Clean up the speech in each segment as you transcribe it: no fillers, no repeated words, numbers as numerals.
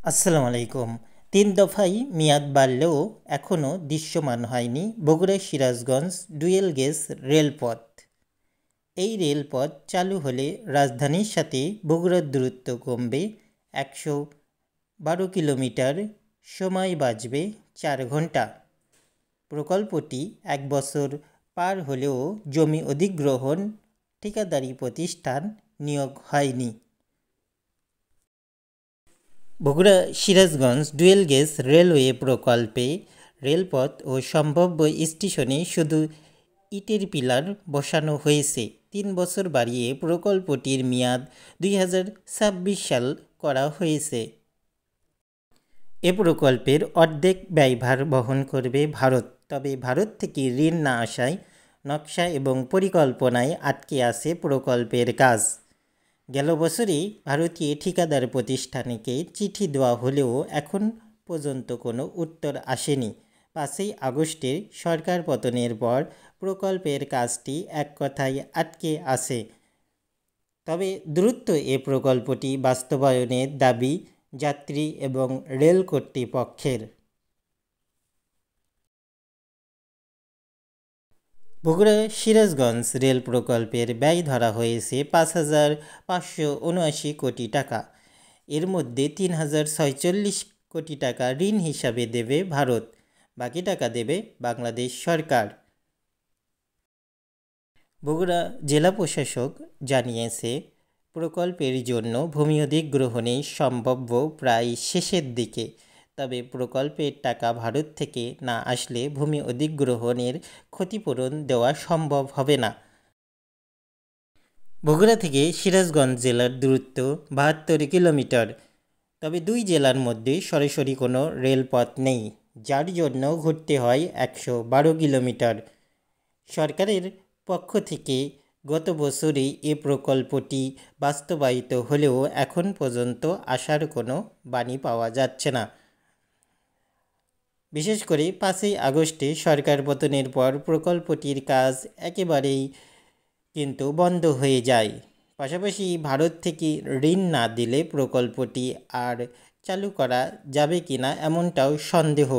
আসসালামু আলাইকুম। ৩ দফায় মেয়াদ বাড়লেও এখনও দৃশ্যমান হয়নি বগুড়া সিরাজগঞ্জ ডুয়েল গেজ রেলপথ। এই রেলপথ চালু হলে রাজধানীর সাথে বগুড়ার দূরত্ব কমবে ১১২ কিলোমিটার, সময় বাঁচবে ৪ ঘন্টা। প্রকল্পটি ১ বছর পার হলেও জমি অধিগ্রহণ, ঠিকাদারি প্রতিষ্ঠান নিয়োগ হয়নি। Bogura Sirajganj dual gauge railway প্রকল্পে রেলপথ ও সম্ভাব্য স্টেশনে শুধু ইটের পিলার বসানো হয়েছে। ৩ বছর বাড়িয়ে প্রকল্পটির মেয়াদ ২০২৬ সাল করা হয়েছে। এ প্রকল্পের অর্ধেক ব্যয়ভার বহন করবে ভারত। তবে ভারত থেকে ঋণ না আসায় নকশা এবং পরিকল্পনায় আটকে আছে প্রকল্পের কাজ। গেল বছরই ভারতীয় ঠিকাদার প্রতিষ্ঠানকে চিঠি দেওয়া হলেও এখন পর্যন্ত কোনো উত্তর আসেনি। ৫ই আগস্টের সরকার পতনের পর প্রকল্পের কাজটি এক কথায় আটকে আছে। তবে দ্রুত এ প্রকল্পটি বাস্তবায়নের দাবি যাত্রী এবং রেল কর্তৃপক্ষের। বগুড়া সিরাজগঞ্জ রেল প্রকল্পের ব্যয় ধরা হয়েছে ৫,৫৭৯ কোটি টাকা। এর মধ্যে ৩,০৪৬ কোটি টাকা ঋণ হিসাবে দেবে ভারত, বাকি টাকা দেবে বাংলাদেশ সরকার। বগুড়া জেলা প্রশাসক জানিয়েছে, প্রকল্পের জন্য ভূমি অধিগ্রহণে সম্ভাব্য প্রায় শেষের দিকে। তবে প্রকল্পের টাকা ভারত থেকে না আসলে ভূমি অধিগ্রহণের ক্ষতিপূরণ দেওয়া সম্ভব হবে না। বগুড়া থেকে সিরাজগঞ্জ জেলার দূরত্ব ৭২ কিলোমিটার। তবে দুই জেলার মধ্যে সরাসরি কোনো রেলপথ নেই, যার জন্য ঘুরতে হয় ১১২ কিলোমিটার। সরকারের পক্ষ থেকে গত বছরই এ প্রকল্পটি বাস্তবায়িত হলেও এখন পর্যন্ত আসার কোনো বাণী পাওয়া যাচ্ছে না। বিশেষ করে ৫ই আগস্টে সরকার পতনের পর প্রকল্পটির কাজ একেবারেই কিন্তু বন্ধ হয়ে যায়। পাশাপাশি ভারত থেকে ঋণ না দিলে প্রকল্পটি আর চালু করা যাবে কিনা এমনটাও সন্দেহ।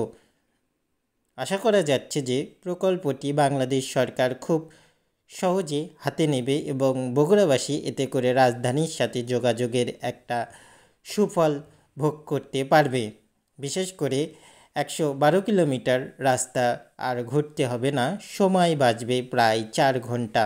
আশা করা যাচ্ছে যে প্রকল্পটি বাংলাদেশ সরকার খুব সহজে হাতে নেবে এবং বগুড়াবাসী এতে করে রাজধানীর সাথে যোগাযোগের একটা সুফল ভোগ করতে পারবে। বিশেষ করে ১১২ কিলোমিটার রাস্তা আর ঘুরতে হবে না, সময় বাঁচবে প্রায় ৪ ঘন্টা।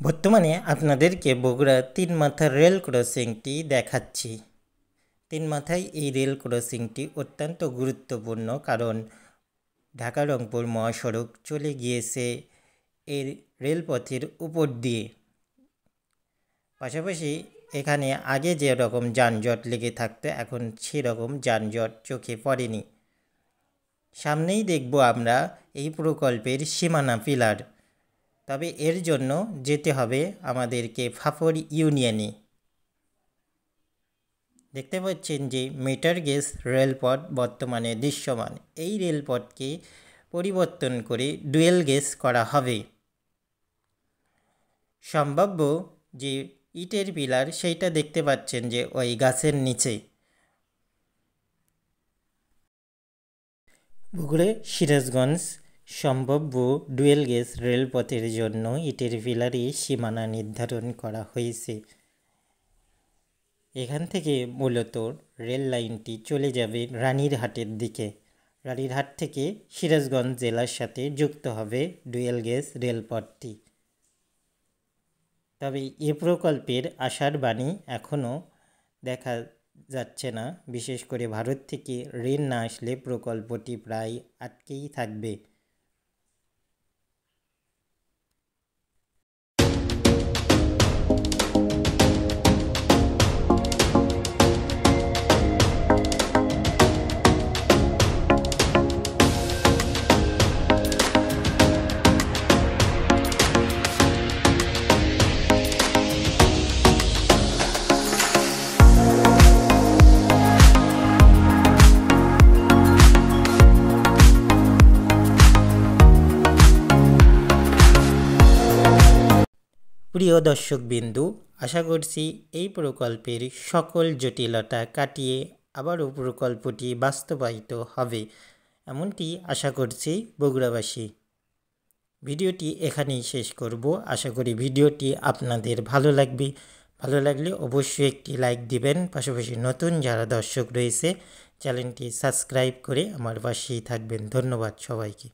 বর্তমানে আপনাদেরকে বগুড়া ৩ মাথার রেল ক্রসিংটি দেখাচ্ছি। ৩ মাথায় এই রেল ক্রসিংটি অত্যন্ত গুরুত্বপূর্ণ, কারণ ঢাকা রংপুর মহাসড়ক চলে গিয়েছে এর রেলপথের উপর দিয়ে। পাশাপাশি এখানে আগে যেরকম যানজট লেগে থাকতো, এখন সেরকম যানজট চোখে পড়েনি। সামনেই দেখব আমরা এই প্রকল্পের সীমানা পিলার। তবে এর জন্য যেতে হবে আমাদেরকে ফাফড় ইউনিয়নে। দেখতে পাচ্ছেন যে মিটার গেজ রেলপথ বর্তমানে দৃশ্যমান। এই রেলপথকে পরিবর্তন করে ডুয়েল গেজ করা হবে। সম্ভাব্য যে ইটের পিলার সেইটা দেখতে পাচ্ছেন যে ওই গাছের নিচে। বগুড়া সিরাজগঞ্জ সম্ভাব্য ডুয়েল গেজ রেলপথের জন্য ইটের পিলারে সীমানা নির্ধারণ করা হয়েছে। এখান থেকে মূলত রেল লাইনটি চলে যাবে রানীরহাটের দিকে। রানীরহাট থেকে সিরাজগঞ্জ জেলার সাথে যুক্ত হবে ডুয়েল গেজ রেলপথটি। তবে এ প্রকল্পের আশার বাণী এখনও দেখা যাচ্ছে না। বিশেষ করে ভারত থেকে ঋণ না আসলে প্রকল্পটি প্রায় আটকেই থাকবে। প্রিয় দর্শকবিন্দু, আশা করছি এই প্রকল্পের সকল জটিলতা কাটিয়ে আবারও প্রকল্পটি বাস্তবায়িত হবে, এমনটি আশা করছি বগুড়াবাসী। ভিডিওটি এখানেই শেষ করব। আশা করি ভিডিওটি আপনাদের ভালো লাগবে। ভালো লাগলে অবশ্যই একটি লাইক দিবেন। পাশাপাশি নতুন যারা দর্শক রয়েছে চ্যানেলটি সাবস্ক্রাইব করে আমার পাশেই থাকবেন। ধন্যবাদ সবাইকে।